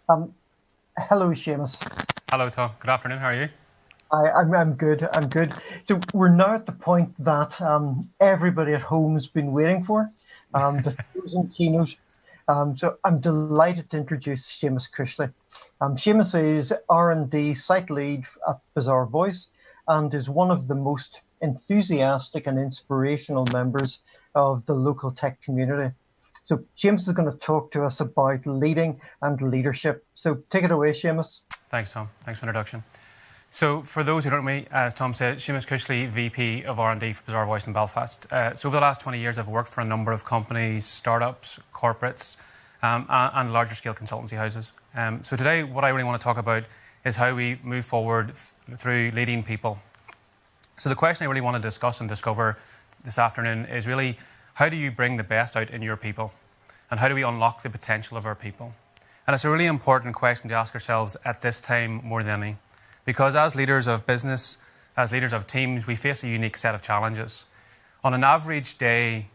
Um, Hello, Seamus. Hello, Tom. Good afternoon. How are you? I'm good. I'm good. So we're now at the point that everybody at home's been waiting for, the chosen keynote. So I'm delighted to introduce Seamus Cushley. Seamus is R&D site lead at Bazaarvoice and is one of the most enthusiastic and inspirational members of the local tech community. So Seamus is going to talk to us about leading and leadership. So take it away, Seamus. Thanks, Tom. Thanks for the introduction. So, for those who don't know me, as Tom said, Seamus Cushley, VP of R&D for Bazaarvoice in Belfast. So, over the last 20 years, I've worked for a number of companies, startups, corporates, and larger scale consultancy houses. So, today, what I really want to talk about is how we move forward through leading people. So, the question I really want to discuss and discover this afternoon is really how do you bring the best out in your people? And how do we unlock the potential of our people? And it's a really important question to ask ourselves at this time more than any. Because as leaders of business, as leaders of teams, we face a unique set of challenges. On an average day,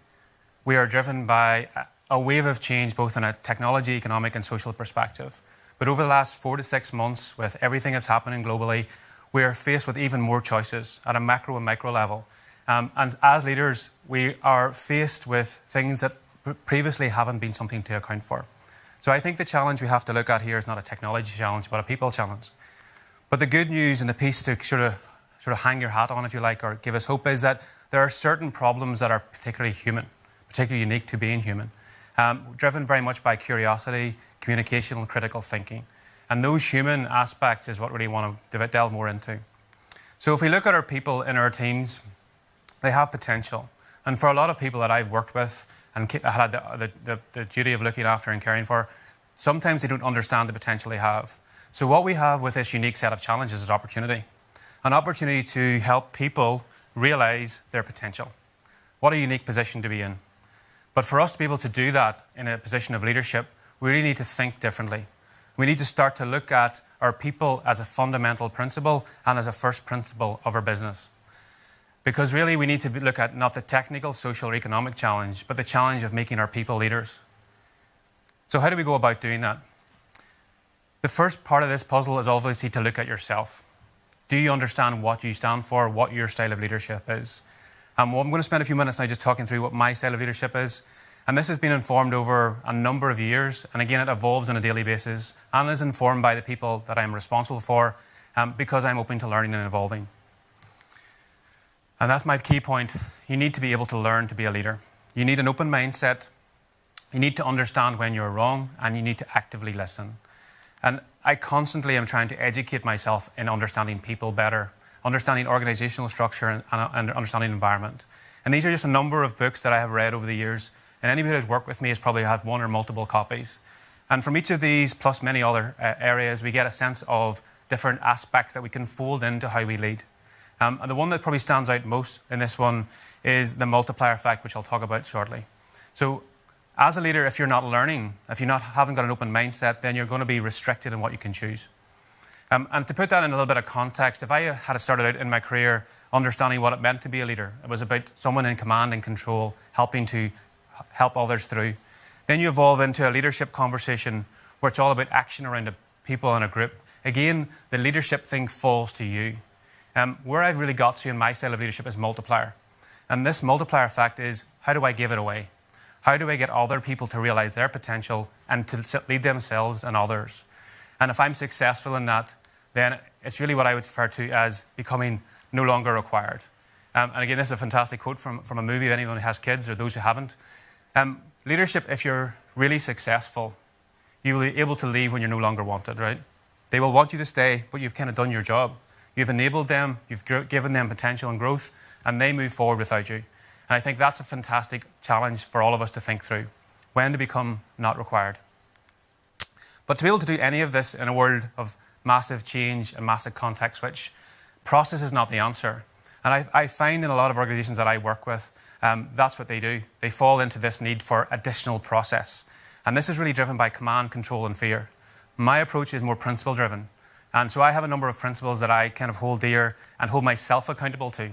we are driven by a wave of change, both in a technology, economic, and social perspective. But over the last 4 to 6 months, with everything that's happening globally, we are faced with even more choices at a macro and micro level. And as leaders, we are faced with things that previously haven't been something to account for. So I think the challenge we have to look at here is not a technology challenge, but a people challenge. But the good news and the piece to sort of hang your hat on, if you like, or give us hope is that there are certain problems that are particularly human, particularly unique to being human, driven very much by curiosity, communication, and critical thinking. And those human aspects is what we really want to delve more into. So if we look at our people in our teams, they have potential. And for a lot of people that I've worked with and had the duty of looking after and caring for, sometimes they don't understand the potential they have. So what we have with this unique set of challenges is opportunity. An opportunity to help people realize their potential. What a unique position to be in. But for us to be able to do that in a position of leadership, we really need to think differently. We need to start to look at our people as a fundamental principle and as a first principle of our business. Because really we need to look at not the technical, social, or economic challenge, but the challenge of making our people leaders. So how do we go about doing that? The first part of this puzzle is obviously to look at yourself. Do you understand what you stand for, what your style of leadership is? Well, I'm going to spend a few minutes now just talking through what my style of leadership is. And this has been informed over a number of years. And again, it evolves on a daily basis and is informed by the people that I'm responsible for because I'm open to learning and evolving. And that's my key point. You need to be able to learn to be a leader. You need an open mindset. You need to understand when you're wrong, and you need to actively listen. And I constantly am trying to educate myself in understanding people better, understanding organizational structure and understanding environment. And these are just a number of books that I have read over the years. And anybody who's worked with me has probably had one or multiple copies. And from each of these, plus many other areas, we get a sense of different aspects that we can fold into how we lead. And the one that probably stands out most in this one is the multiplier effect, which I'll talk about shortly. So as a leader, if you're not learning, if you haven't got an open mindset, then you're going to be restricted in what you can choose. And to put that in a little bit of context, if I had started out in my career understanding what it meant to be a leader, it was about someone in command and control, helping to help others through. Then you evolve into a leadership conversation where it's all about action around the people in a group. Again, the leadership thing falls to you. Where I've really got to in my style of leadership is multiplier. And this multiplier effect is, how do I give it away? How do I get other people to realize their potential and to lead themselves and others? And if I'm successful in that, then it's really what I would refer to as becoming no longer required. And again, this is a fantastic quote from a movie, if anyone who has kids or those who haven't. Leadership, if you're really successful, you will be able to leave when you're no longer wanted, right? They will want you to stay, but you've kind of done your job. You've enabled them, you've given them potential and growth, and they move forward without you. And I think that's a fantastic challenge for all of us to think through, when to become not required. But to be able to do any of this in a world of massive change and massive context switch, process is not the answer. And I find in a lot of organizations that I work with, that's what they do. They fall into this need for additional process. And this is really driven by command, control, and fear. My approach is more principle-driven. And so I have a number of principles that I kind of hold dear and hold myself accountable to.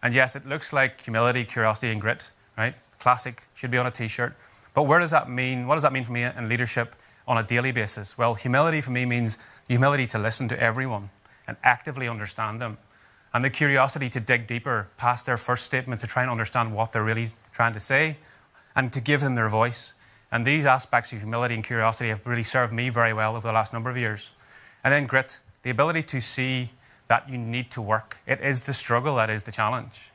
And yes, it looks like humility, curiosity, and grit, right? Classic, should be on a t-shirt. But where does that mean? What does that mean for me in leadership on a daily basis? Well, humility for me means the humility to listen to everyone and actively understand them, and the curiosity to dig deeper past their first statement to try and understand what they're really trying to say and to give them their voice. And these aspects of humility and curiosity have really served me very well over the last number of years. And then grit, the ability to see that you need to work. It is the struggle that is the challenge.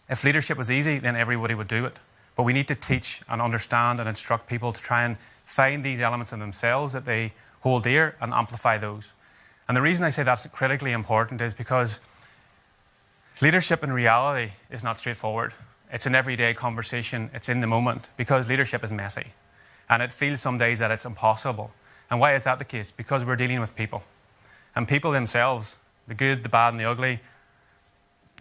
If leadership was easy, then everybody would do it. But we need to teach and understand and instruct people to try and find these elements in themselves that they hold dear and amplify those. And the reason I say that's critically important is because leadership in reality is not straightforward. It's an everyday conversation. It's in the moment, because leadership is messy. And it feels some days that it's impossible. And why is that the case? Because we're dealing with people. And people themselves, the good, the bad, and the ugly,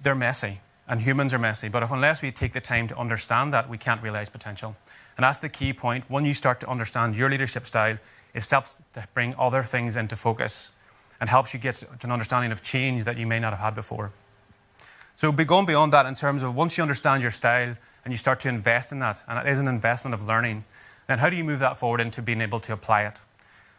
they're messy. And humans are messy. But unless we take the time to understand that, we can't realize potential. And that's the key point. When you start to understand your leadership style, it helps to bring other things into focus and helps you get to an understanding of change that you may not have had before. So going beyond that, in terms of once you understand your style and you start to invest in that, and it is an investment of learning, then how do you move that forward into being able to apply it?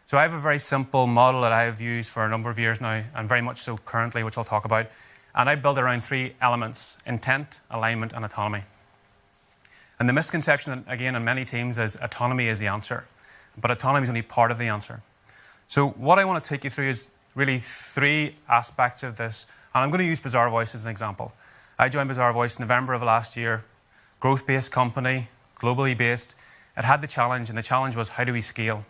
So I have a very simple model that I have used for a number of years now, and very much so currently, which I'll talk about. And I build around 3 elements: intent, alignment, and autonomy. And the misconception, again, in many teams is autonomy is the answer. But autonomy is only part of the answer. So what I want to take you through is really 3 aspects of this. And I'm going to use Bazaarvoice as an example. I joined Bazaarvoice in November of last year. Growth-based company, globally based. It had the challenge, and the challenge was, how do we scale?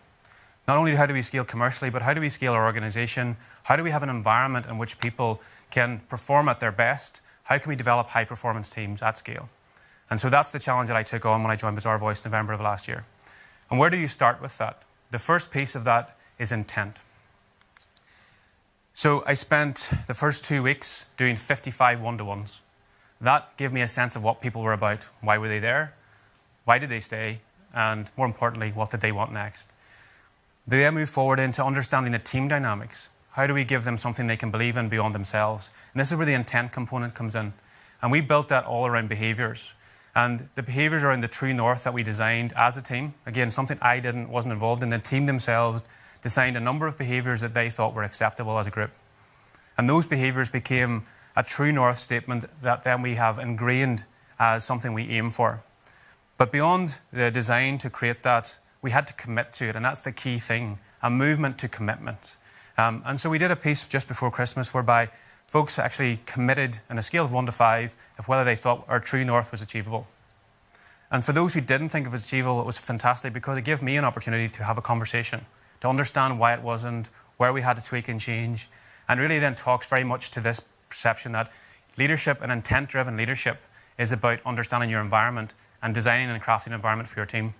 Not only how do we scale commercially, but how do we scale our organization? How do we have an environment in which people can perform at their best? How can we develop high-performance teams at scale? And so that's the challenge that I took on when I joined Bazaarvoice in November of last year. And where do you start with that? The first piece of that is intent. So I spent the first 2 weeks doing 55 one-to-ones. That gave me a sense of what people were about. Why were they there? Why did they stay? And more importantly, what did they want next? They then move forward into understanding the team dynamics. How do we give them something they can believe in beyond themselves? And this is where the intent component comes in. And we built that all around behaviours. And the behaviours around the true north that we designed as a team, again, something I wasn't involved in, the team themselves designed a number of behaviours that they thought were acceptable as a group. And those behaviours became a true north statement that then we have ingrained as something we aim for. But beyond the design to create that, we had to commit to it, and that's the key thing, a movement to commitment. And so we did a piece just before Christmas whereby folks actually committed on a scale of 1 to 5 of whether they thought our true north was achievable. And for those who didn't think it was achievable, it was fantastic because it gave me an opportunity to have a conversation, to understand why it wasn't, where we had to tweak and change, and really then talks very much to this perception that leadership and intent-driven leadership is about understanding your environment and designing and crafting an environment for your team.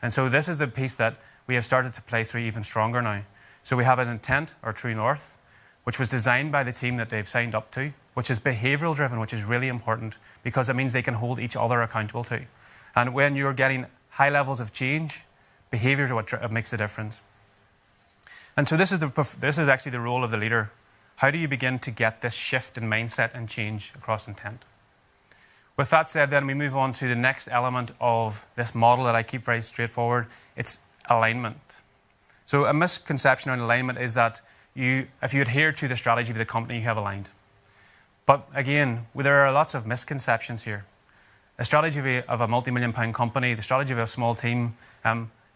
And so this is the piece that we have started to play through even stronger now. So we have an intent, or true north, which was designed by the team that they've signed up to, which is behavioural driven, which is really important because it means they can hold each other accountable to. And when you're getting high levels of change, behaviours are what makes the difference. And so this is actually the role of the leader. How do you begin to get this shift in mindset and change across intent? With that said, then we move on to the next element of this model that I keep very straightforward. It's alignment. So a misconception on alignment is that if you adhere to the strategy of the company, you have aligned. But again, there are lots of misconceptions here. A strategy of a multi-million-pound company, the strategy of a small team,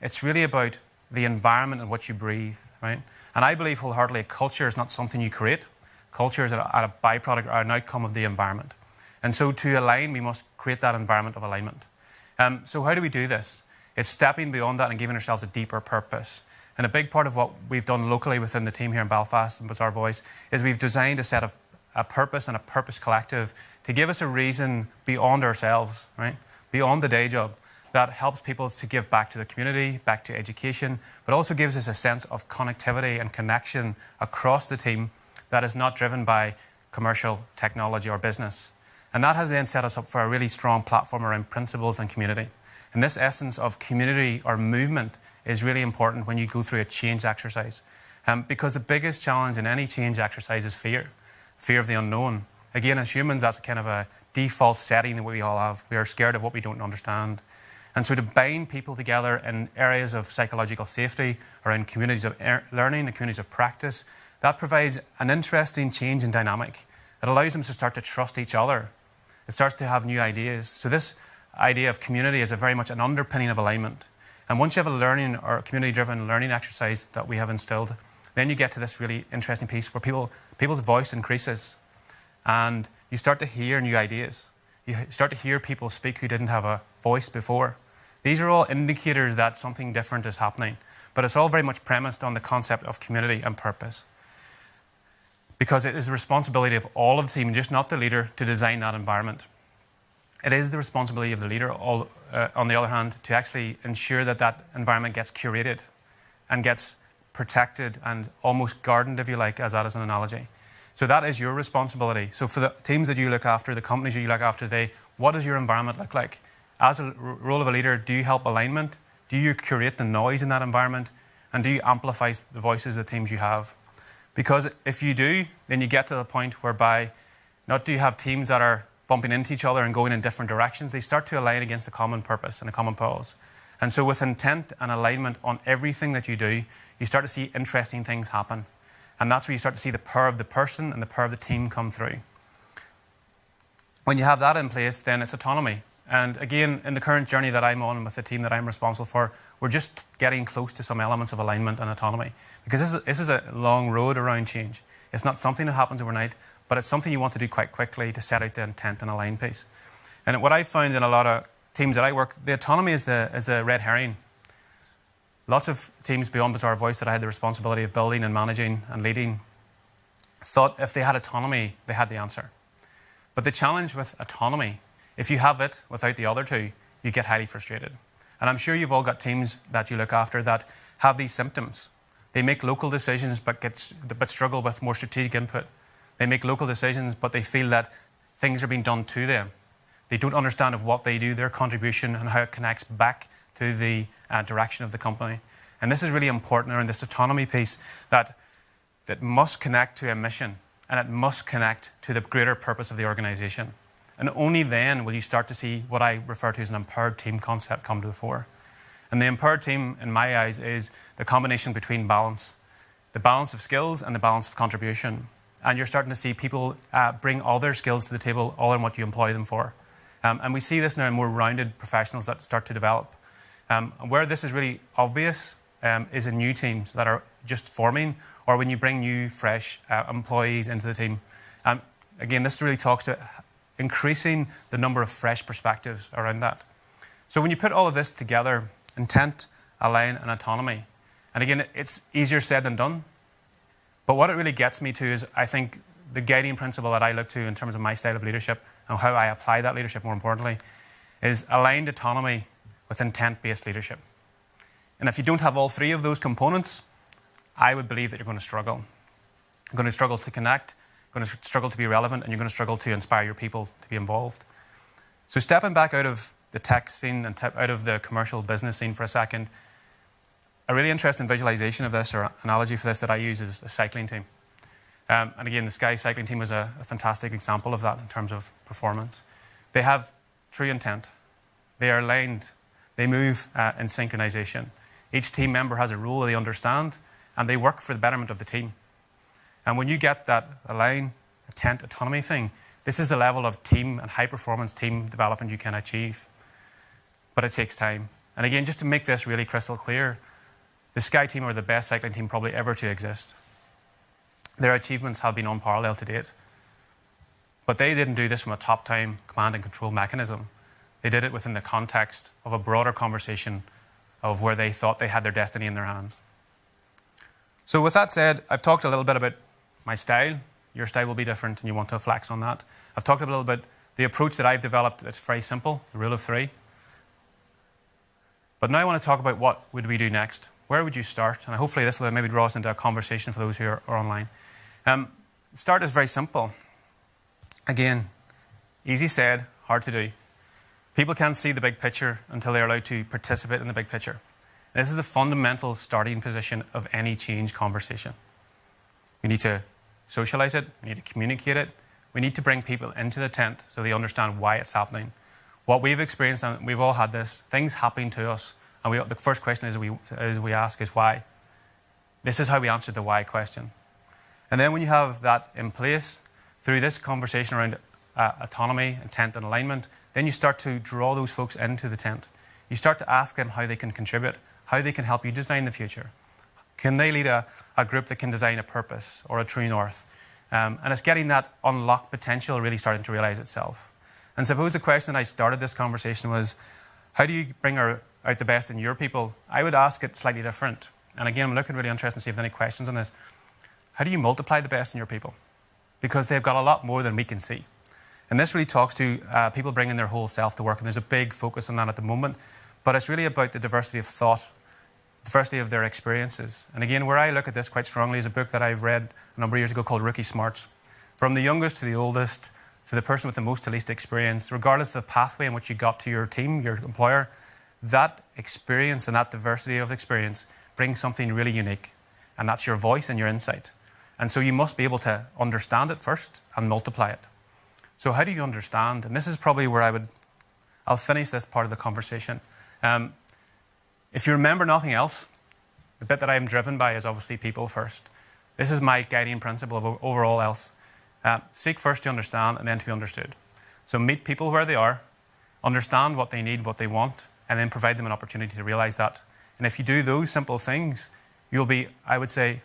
it's really about the environment in which you breathe, right? And I believe wholeheartedly culture is not something you create. Culture is a byproduct or an outcome of the environment. And so to align, we must create that environment of alignment. So how do we do this? It's stepping beyond that and giving ourselves a deeper purpose. And a big part of what we've done locally within the team here in Belfast and Bazaarvoice is we've designed a set of a purpose and a purpose collective to give us a reason beyond ourselves, right? Beyond the day job, that helps people to give back to the community, back to education, but also gives us a sense of connectivity and connection across the team that is not driven by commercial technology or business. And that has then set us up for a really strong platform around principles and community. And this essence of community or movement is really important when you go through a change exercise. Because the biggest challenge in any change exercise is fear of the unknown. Again, as humans, that's kind of a default setting that we all have. We are scared of what we don't understand. And so to bind people together in areas of psychological safety or in communities of learning and communities of practice, that provides an interesting change in dynamic. It allows them to start to trust each other. It starts to have new ideas. So this idea of community is very much an underpinning of alignment. And once you have a learning or community-driven learning exercise that we have instilled, then you get to this really interesting piece where people's voice increases and you start to hear new ideas. You start to hear people speak who didn't have a voice before. These are all indicators that something different is happening, but it's all very much premised on the concept of community and purpose. Because it is the responsibility of all of the team, just not the leader, to design that environment. It is the responsibility of the leader, on the other hand, to actually ensure that that environment gets curated and gets protected and almost gardened, if you like, as that is an analogy. So that is your responsibility. So for the teams that you look after, the companies that you look after today, what does your environment look like? As a role of a leader, do you help alignment? Do you curate the noise in that environment? And do you amplify the voices of the teams you have? Because if you do, then you get to the point whereby not do you have teams that are bumping into each other and going in different directions, they start to align against a common purpose and a common cause. And so with intent and alignment on everything that you do, you start to see interesting things happen. And that's where you start to see the power of the person and the power of the team come through. When you have that in place, then it's autonomy. And again, in the current journey that I'm on with the team that I'm responsible for, we're just getting close to some elements of alignment and autonomy. Because this is a long road around change. It's not something that happens overnight, but it's something you want to do quite quickly to set out the intent and align piece. And what I found in a lot of teams that I work, the autonomy is the red herring. Lots of teams beyond Bazaarvoice that I had the responsibility of building and managing and leading thought if they had autonomy, they had the answer. But the challenge with autonomy, if you have it without the other two, you get highly frustrated. And I'm sure you've all got teams that you look after that have these symptoms. They make local decisions but struggle with more strategic input. They make local decisions, but they feel that things are being done to them. They don't understand of what they do, their contribution, and how it connects back to the direction of the company. And this is really important around this autonomy piece that must connect to a mission and it must connect to the greater purpose of the organization. And only then will you start to see what I refer to as an empowered team concept come to the fore. And the empowered team, in my eyes, is the combination between balance. The balance of skills and the balance of contribution. And you're starting to see people bring all their skills to the table, all in what you employ them for. And we see this now in more rounded professionals that start to develop. Where this is really obvious is in new teams that are just forming, or when you bring new, fresh employees into the team. Again, this really talks to increasing the number of fresh perspectives around that. So when you put all of this together, intent, align, and autonomy, and again, it's easier said than done, but what it really gets me to is, I think, the guiding principle that I look to in terms of my style of leadership and how I apply that leadership, more importantly, is aligned autonomy with intent-based leadership. And if you don't have all three of those components, I would believe that you're going to struggle. You're going to struggle to connect, you're going to struggle to be relevant, and you're going to struggle to inspire your people to be involved. So stepping back out of the tech scene and out of the commercial business scene for a second, a really interesting visualization of this, or analogy for this that I use, is a cycling team. And again, the Sky cycling team is a fantastic example of that in terms of performance. They have true intent. They are aligned. They move in synchronization. Each team member has a role they understand, and they work for the betterment of the team. And when you get that align, intent, autonomy thing, this is the level of team and high-performance team development you can achieve. But it takes time. And again, just to make this really crystal clear, the Sky team are the best cycling team probably ever to exist. Their achievements have been unparalleled to date. But they didn't do this from a top-down command and control mechanism. They did it within the context of a broader conversation of where they thought they had their destiny in their hands. So with that said, I've talked a little bit about my style. Your style will be different and you want to flex on that. I've talked a little bit the approach that I've developed that's very simple, the rule of three. But now I want to talk about what would we do next. Where would you start? And hopefully this will maybe draw us into a conversation for those who are online. Start is very simple. Again, easy said, hard to do. People can't see the big picture until they're allowed to participate in the big picture. This is the fundamental starting position of any change conversation. We need to socialize it. We need to communicate it. We need to bring people into the tent so they understand why it's happening. what we've experienced, and we've all had this, things happening to us, and the first question we ask is why. This is how we answer the why question. And then when you have that in place, through this conversation around autonomy, intent, and alignment, then you start to draw those folks into the tent. You start to ask them how they can contribute, how they can help you design the future. Can they lead a group that can design a purpose or a true north? And it's getting that unlocked potential really starting to realize itself. And suppose the question I started this conversation was, how do you bring out the best in your people? I would ask it slightly different. And again, I'm looking really interested to see if there are any questions on this. How do you multiply the best in your people? Because they've got a lot more than we can see. And this really talks to people bringing their whole self to work. And there's a big focus on that at the moment. But it's really about the diversity of thought, diversity of their experiences. And again, where I look at this quite strongly is a book that I've read a number of years ago called Rookie Smarts. From the youngest to the oldest, to the person with the most to least experience, regardless of the pathway in which you got to your team, your employer, that experience and that diversity of experience brings something really unique. And that's your voice and your insight. And so you must be able to understand it first and multiply it. So how do you understand? And this is probably where I'll finish this part of the conversation. If you remember nothing else, the bit that I'm driven by is obviously people first. This is my guiding principle of overall else. Seek first to understand and then to be understood. So meet people where they are, understand what they need, what they want, and then provide them an opportunity to realize that. And if you do those simple things, you'll be, I would say,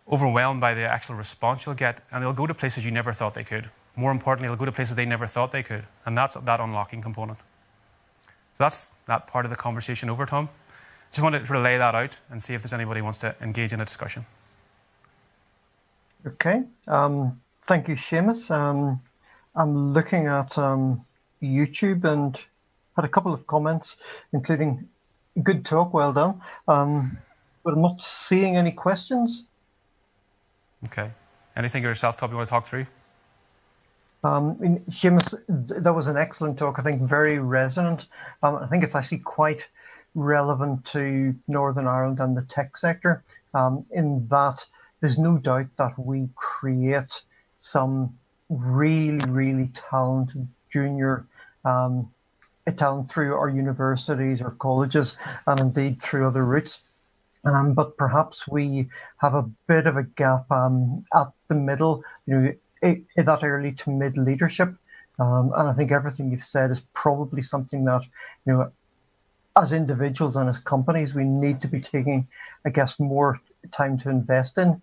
overwhelmed by the actual response you'll get, and they'll go to places you never thought they could. More importantly, they'll go to places they never thought they could, and that's that unlocking component. So that's that part of the conversation over, Tom. Just wanted to sort of lay that out and see if there's anybody who wants to engage in a discussion. Okay. Thank you, Seamus. I'm looking at YouTube and had a couple of comments, including good talk, well done. But I'm not seeing any questions. Okay. Anything yourself, Tom, you want to talk through? Seamus, that was an excellent talk. I think very resonant. I think it's actually quite relevant to Northern Ireland and the tech sector, in that there's no doubt that we create some really, really talented junior talent through our universities or colleges and indeed through other routes. But perhaps we have a bit of a gap at the middle, in that early to mid leadership. And I think everything you've said is probably something that, as individuals and as companies, we need to be taking, I guess, more time to invest in.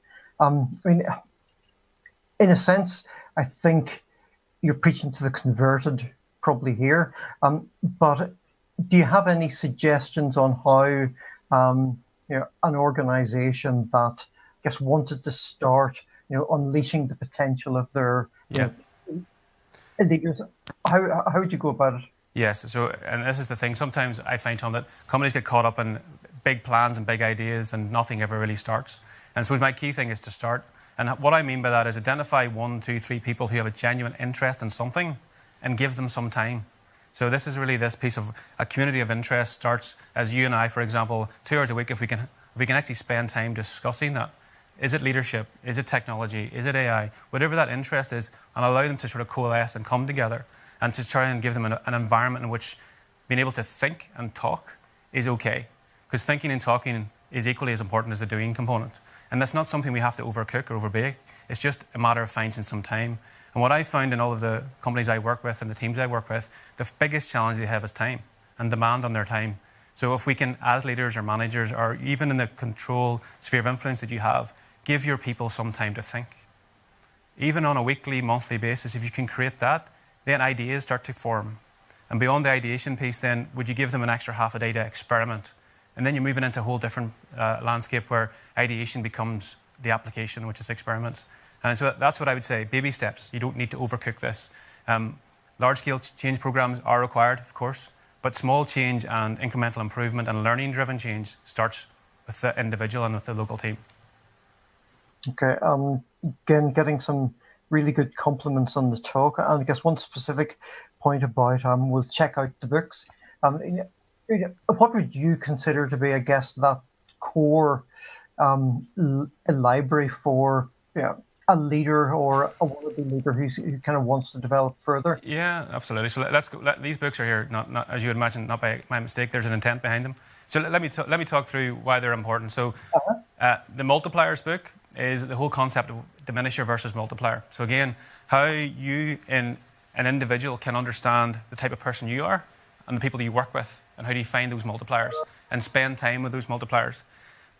In a sense, I think you're preaching to the converted probably here. But do you have any suggestions on how, an organization that, I guess, wanted to start, unleashing the potential of their leaders, how would you go about it? Yes. So, and this is the thing. Sometimes I find, Tom, that companies get caught up in big plans and big ideas and nothing ever really starts. And so my key thing is to start. And what I mean by that is identify 1, 2, 3 people who have a genuine interest in something and give them some time. So this is really this piece of a community of interest starts as you and I, for example, 2 hours a week, if we can actually spend time discussing that. Is it leadership? Is it technology? Is it AI? Whatever that interest is, and allow them to sort of coalesce and come together and to try and give them an environment in which being able to think and talk is okay. Because thinking and talking is equally as important as the doing component. And that's not something we have to overcook or overbake. It's just a matter of finding some time. And what I found in all of the companies I work with and the teams I work with, the biggest challenge they have is time and demand on their time. So if we can, as leaders or managers, or even in the control sphere of influence that you have, give your people some time to think. Even on a weekly, monthly basis, if you can create that, then ideas start to form. And beyond the ideation piece, then, would you give them an extra half a day to experiment? And then you're moving into a whole different landscape where ideation becomes the application, which is experiments. And so that's what I would say, baby steps. You don't need to overcook this. Large-scale change programs are required, of course, but small change and incremental improvement and learning-driven change starts with the individual and with the local team. Okay. Again, getting some really good compliments on the talk. And I guess one specific point about we'll check out the books. What would you consider to be, I guess, that core library for a leader or a wannabe leader who kind of wants to develop further? Yeah, absolutely. So let's go. These books are here, not as you would imagine, not by my mistake. There's an intent behind them. So let me talk through why they're important. So the multipliers book is the whole concept of diminisher versus multiplier. So again, how you in an individual can understand the type of person you are and the people you work with, and how do you find those multipliers and spend time with those multipliers.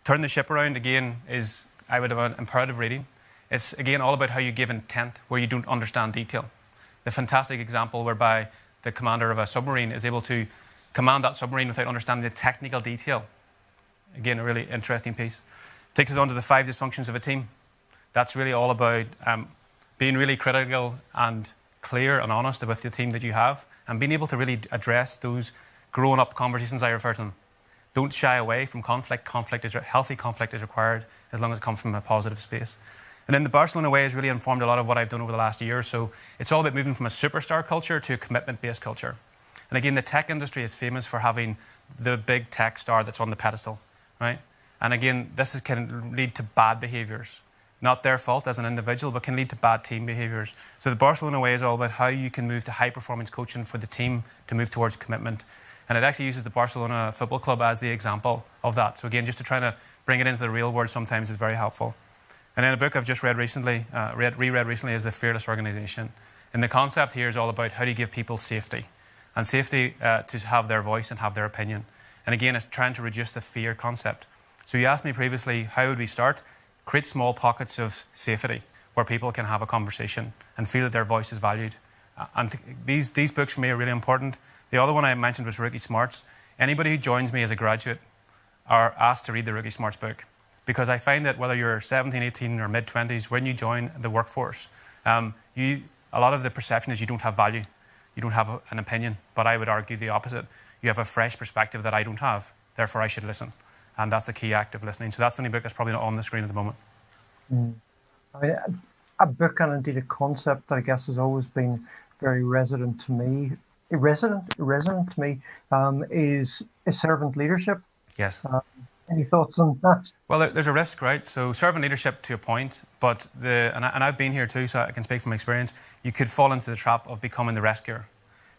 Turn the Ship Around, again, is, I would have an imperative reading. It's, again, all about how you give intent where you don't understand detail. The fantastic example whereby the commander of a submarine is able to command that submarine without understanding the technical detail. Again, a really interesting piece. Takes us on to the 5 dysfunctions of a team. That's really all about being really critical and clear and honest with the team that you have, and being able to really address those grown-up conversations, I refer to them. Don't shy away from conflict. Healthy conflict is required as long as it comes from a positive space. And then the Barcelona Way has really informed a lot of what I've done over the last year. So it's all about moving from a superstar culture to a commitment-based culture. And again, the tech industry is famous for having the big tech star that's on the pedestal, right? And again, this can lead to bad behaviours. Not their fault as an individual, but can lead to bad team behaviours. So the Barcelona Way is all about how you can move to high-performance coaching for the team to move towards commitment. And it actually uses the Barcelona Football Club as the example of that. So again, just to try to bring it into the real world sometimes is very helpful. And then a book I've just read recently, reread recently, is The Fearless Organisation. And the concept here is all about how do you give people safety. And safety to have their voice and have their opinion. And again, it's trying to reduce the fear concept. So you asked me previously, how would we start? Create small pockets of safety where people can have a conversation and feel that their voice is valued. And these books for me are really important. The other one I mentioned was Rookie Smarts. Anybody who joins me as a graduate are asked to read the Rookie Smarts book, because I find that whether you're 17, 18 or mid-20s, when you join the workforce, a lot of the perception is you don't have value. You don't have an opinion, but I would argue the opposite. You have a fresh perspective that I don't have, therefore I should listen. And that's the key act of listening. So that's the only book that's probably not on the screen at the moment. I mean, a book and indeed a concept that I guess has always been very resonant to me, is servant leadership. Yes. Any thoughts on that? Well, there's a risk, right? So servant leadership to a point, but and I've been here too, so I can speak from experience. You could fall into the trap of becoming the rescuer.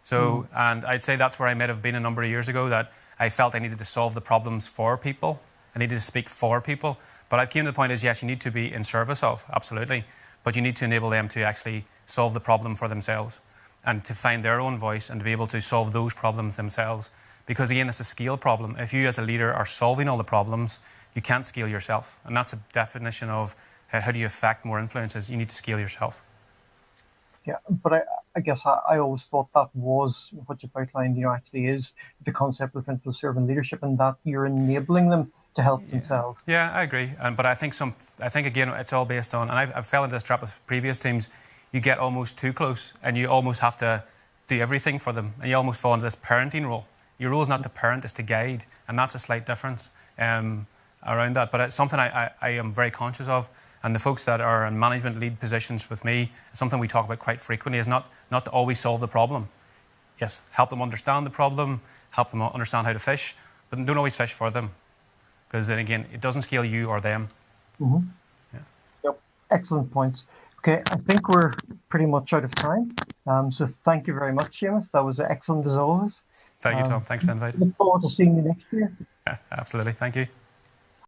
So, and I'd say that's where I might have been a number of years ago, that I felt I needed to solve the problems for people. I needed to speak for people. But I came to the point is, yes, you need to be in service of, absolutely, but you need to enable them to actually solve the problem for themselves and to find their own voice and to be able to solve those problems themselves. Because again, it's a scale problem. If you as a leader are solving all the problems, you can't scale yourself. And that's a definition of how do you affect more influences. You need to scale yourself. Yeah, but I guess I always thought that was what you've outlined, actually is the concept of servant leadership, and that you're enabling them to help themselves. Yeah, I agree. But I think again, it's all based on, and I've fell into this trap with previous teams, you get almost too close and you almost have to do everything for them. And you almost fall into this parenting role. Your role is not to parent, it's to guide. And that's a slight difference around that. But it's something I am very conscious of. And the folks that are in management lead positions with me, something we talk about quite frequently, is not to always solve the problem. Yes, help them understand the problem, help them understand how to fish, but don't always fish for them. Because then again, it doesn't scale you or them. Mm-hmm. Yeah. Yep. Excellent points. Okay, I think we're pretty much out of time. So thank you very much, Seamus. That was excellent as always. Thank you, Tom. Thanks for the invite. Look forward to seeing you next year. Yeah, absolutely. Thank you.